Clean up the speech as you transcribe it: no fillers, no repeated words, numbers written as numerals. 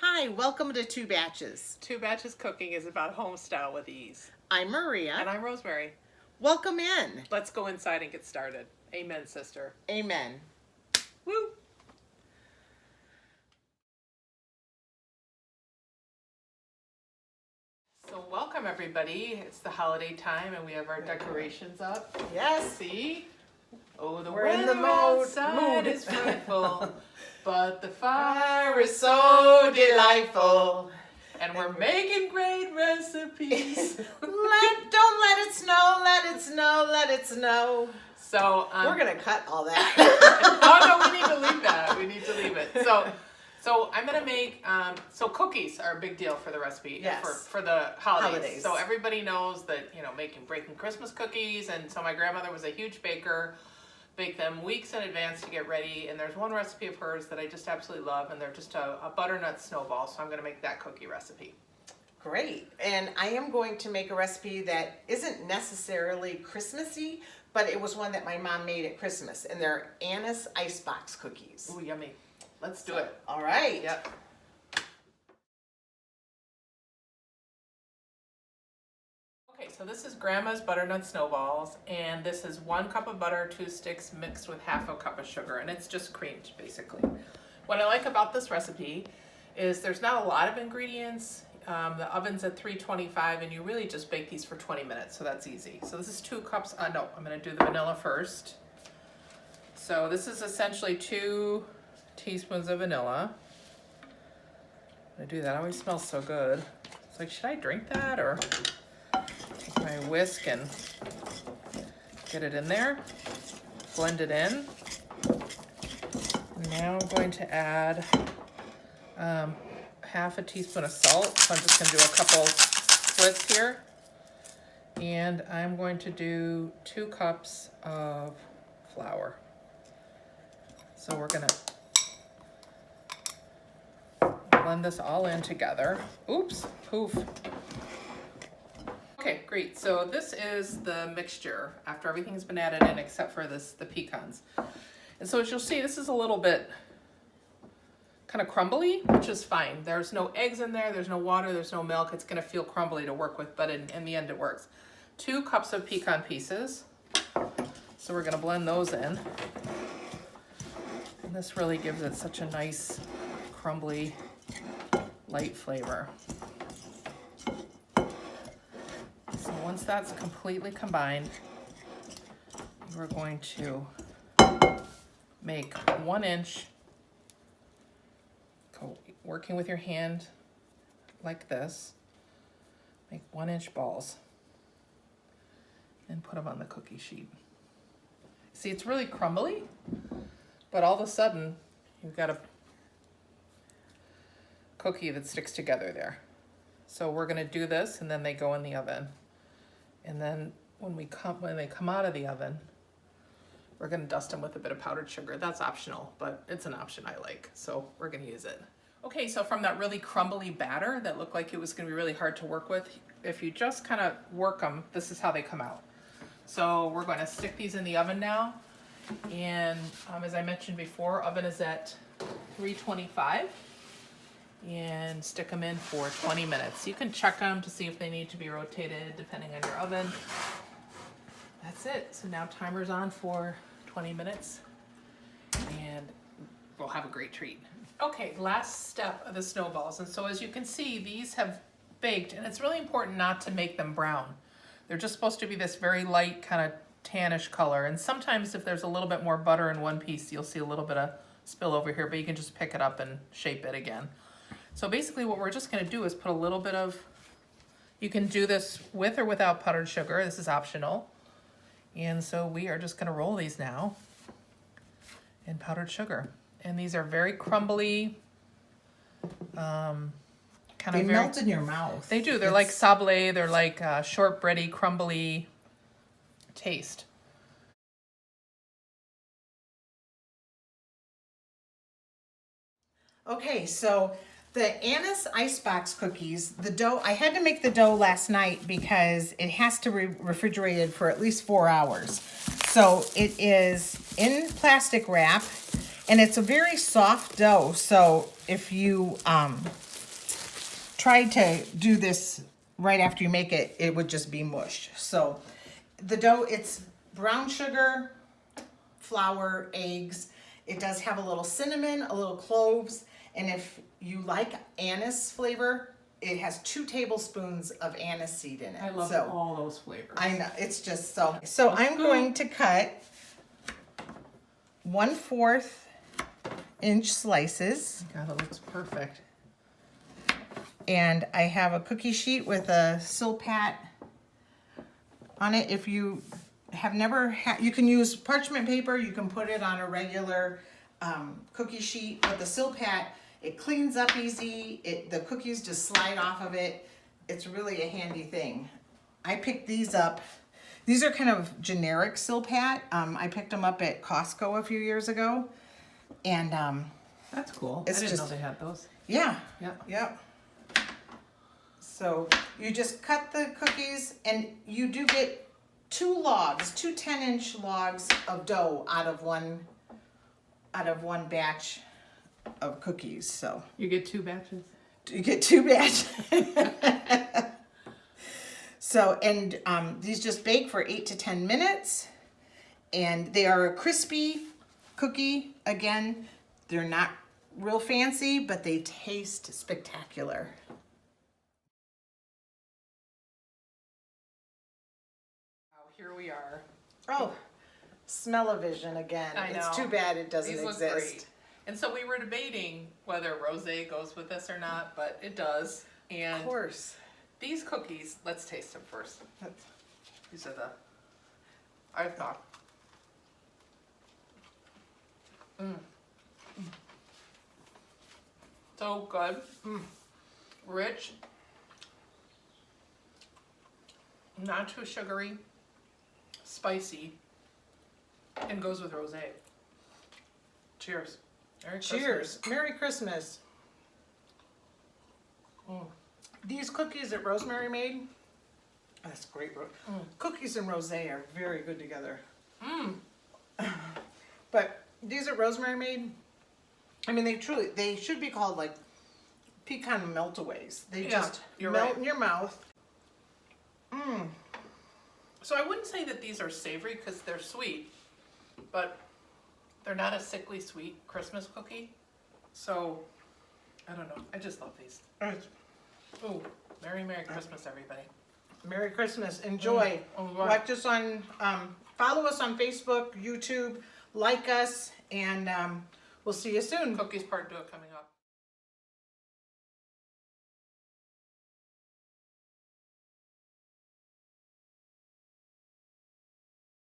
Hi, welcome to Two Batches. Two Batches Cooking is about home style with ease. I'm Maria. And I'm Rosemary. Welcome in. Let's go inside and get started. Amen, sister. Amen. Woo! So welcome everybody. It's the holiday time and we have our decorations up. Yes. See? Oh, the We're in the weather outside mood. is frightful, but the fire is so delightful. and we're making great recipes. Don't let it snow, let it snow, let it snow. So We're gonna cut all that. Oh no, we need to leave that. We need to leave it. So I'm gonna make so cookies are a big deal for the recipe. Yes. For the holidays. Holidays. So everybody knows that breaking Christmas cookies, and so my grandmother was a huge baker. Bake them weeks in advance to get ready, and there's one recipe of hers that I just absolutely love, and they're just a butternut snowball. So I'm gonna make that cookie recipe. Great. And I am going to make a recipe that isn't necessarily Christmassy, but it was one that my mom made at Christmas, and they're Anise Icebox Cookies. Ooh, yummy. Let's do it. All right. Yep. Okay, so this is Grandma's Butternut Snowballs, and this is 1 cup of butter, 2 sticks mixed with half a cup of sugar, and it's just creamed, basically. What I like about this recipe is there's not a lot of ingredients. The oven's at 325, and you really just bake these for 20 minutes, so that's easy. So this is 2 cups, no, I'm gonna do the vanilla first. So this is essentially 2 teaspoons of vanilla. I do that, it always smells so good. It's like, should I drink that or take my whisk and get it in there, blend it in. Now I'm going to add half a teaspoon of salt. So I'm just going to do a couple splits here. And I'm going to do 2 cups of flour. So we're going to blend this all in together. Oops, poof. Okay, great. So this is the mixture after everything's been added in except for the pecans. And so as you'll see, this is a little bit kind of crumbly, which is fine. There's no eggs in there, there's no water, there's no milk. It's gonna feel crumbly to work with, but in the end it works. 2 cups of pecan pieces. So we're gonna blend those in. And this really gives it such a nice, crumbly, light flavor. So once that's completely combined, we're going to make 1 inch, working with your hand like this, make 1 inch balls and put them on the cookie sheet. See, it's really crumbly, but all of a sudden you've got a cookie that sticks together there. So we're gonna do this and then they go in the oven. And then when they come out of the oven, we're gonna dust them with a bit of powdered sugar. That's optional, but it's an option I like, so we're gonna use it. Okay, so from that really crumbly batter that looked like it was gonna be really hard to work with, if you just kind of work them, this is how they come out. So we're gonna stick these in the oven now. And as I mentioned before, oven is at 325. And stick them in for 20 minutes. You can check them to see if they need to be rotated depending on your oven. That's it. So now timer's on for 20 minutes and we'll have a great treat. Okay, last step of the snowballs. And so as you can see, these have baked, and it's really important not to make them brown. They're just supposed to be this very light kind of tannish color. And sometimes if there's a little bit more butter in one piece, you'll see a little bit of spill over here, but you can just pick it up and shape it again. So basically what we're just gonna do is put a little bit of, you can do this with or without powdered sugar, this is optional. And so we are just gonna roll these now in powdered sugar. And these are very crumbly, They melt in your mouth. They do, they're like sablé, they're like shortbready, crumbly taste. Okay, so the Anise Icebox Cookies, the dough, I had to make the dough last night because it has to be refrigerated for at least 4 hours. So it is in plastic wrap, and it's a very soft dough. So if you tried to do this right after you make it, it would just be mush. So the dough, it's brown sugar, flour, eggs. It does have a little cinnamon, a little cloves, and if you like anise flavor, it has 2 tablespoons of anise seed in it. I love so, all those flavors. I know, it's just so. So I'm going to cut 1/4 inch slices. God, it looks perfect. And I have a cookie sheet with a Silpat on it. If you have never had, you can use parchment paper, you can put it on a regular cookie sheet, but the Silpat, it cleans up easy, the cookies just slide off of it. It's really a handy thing. I picked these up. These are kind of generic Silpat. I picked them up at Costco a few years ago. And That's cool. It's I didn't know just- they had those. yeah. Yeah. Yep. So you just cut the cookies and you do get 2 logs, 2 10-inch logs of dough out of one batch of cookies. So You get 2 batches. you get 2 batches. So, and these just bake for 8 to 10 minutes. And they are a crispy cookie. Again, they're not real fancy, but they taste spectacular. Here we are. Oh, smell-o-vision again. I It's know. too bad it doesn't These look exist. great. And so we were debating whether rosé goes with this or not, but it does. Of And course. these cookies, let's taste them first. These are the, I thought. So good. Rich. Not too sugary. Spicy. And goes with rosé. Cheers. Merry Cheers. Christmas. Merry Christmas. These cookies that Rosemary made, that's great. Cookies and rosé are very good together. But these that Rosemary made, I mean, they should be called like pecan meltaways. They Yeah, just you're melt right. in your mouth. So I wouldn't say that these are savory because they're sweet, but they're not a sickly sweet Christmas cookie. So I don't know. I just love these. Oh, Merry Christmas, everybody. Merry Christmas. Enjoy. Watch us on, follow us on Facebook, YouTube, like us, and we'll see you soon. Cookies Part 2 coming up.